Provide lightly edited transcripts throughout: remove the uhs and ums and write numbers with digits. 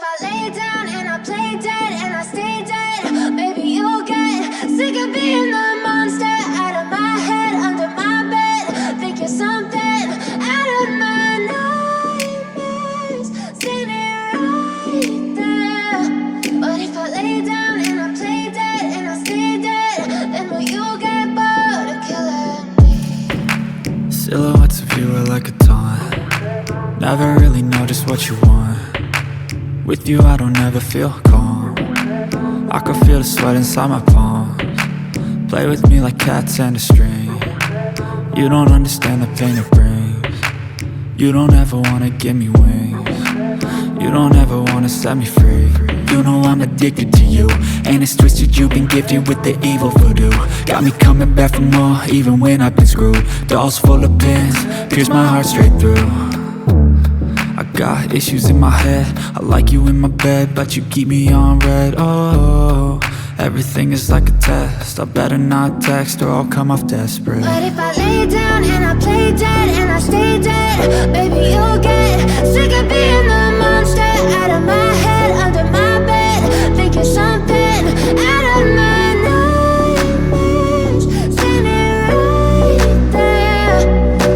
if I lay down and I play dead and I stay dead, maybe you'll get sick of being the monster out of my head, under my bed. Think you're something out of my nightmares, standing right there. But if I lay down and I play dead and I stay dead, then will you get bored of killing me? Silhouettes of you are like a taunt. Never really know just what you want. With you I don't ever feel calm. I can feel the sweat inside my palms. Play with me like cats and a string. You don't understand the pain it brings. You don't ever wanna give me wings. You don't ever wanna set me free. You know I'm addicted to you, and it's twisted, you've been gifted with the evil voodoo. Got me coming back for more, even when I've been screwed. Dolls full of pins, pierce my heart straight through. I got issues in my head, I like you in my bed, but you keep me on red. Oh, everything is like a test, I better not text or I'll come off desperate. But if I lay down and I play dead and I stay dead, baby you'll get sick of being the monster out of my head, under my bed. Think you're something out of my nightmares, standing right there.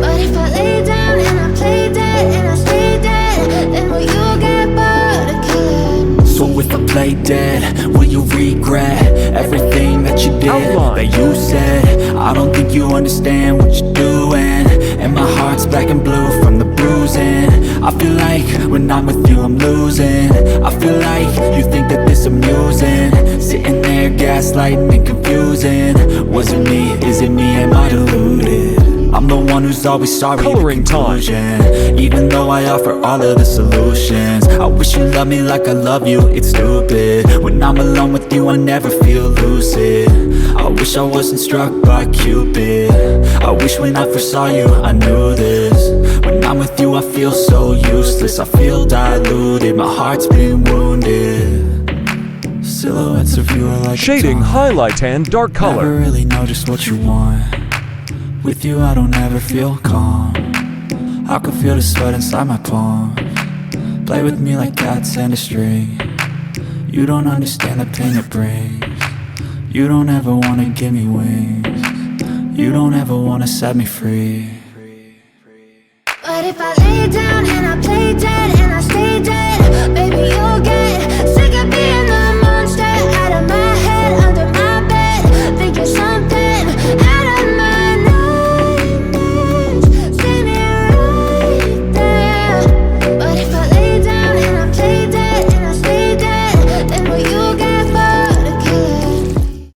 But if I lay down and I play dead and I stay dead, then will you get bored of killing me? So if I play dead, will you regret everything that you did, that you said? I don't think you understand what you're doing, and my heart's black and blue from the bruising. I feel like when I'm with you I'm losing. I feel like you think that this amusing, sitting there gaslighting and confusing. Was it me? Is it me? Am I deluded? I'm the one who's always sorry. Coloring time. Even though I offer all of the solutions, I wish you loved me like I love you, it's stupid. When I'm alone with you I never feel lucid. I wish I wasn't struck by Cupid. I wish when I first saw you I knew this. When I'm with you I feel so useless, I feel diluted, my heart's been wounded. Silhouettes of you are like Shading, highlight, and dark color. Never really know just what you want. With you I don't ever feel calm. I can feel the sweat inside my palms. Play with me like cats and a string. You don't understand the pain it brings. You don't ever wanna give me wings. You don't ever wanna set me free. But if I lay down and I play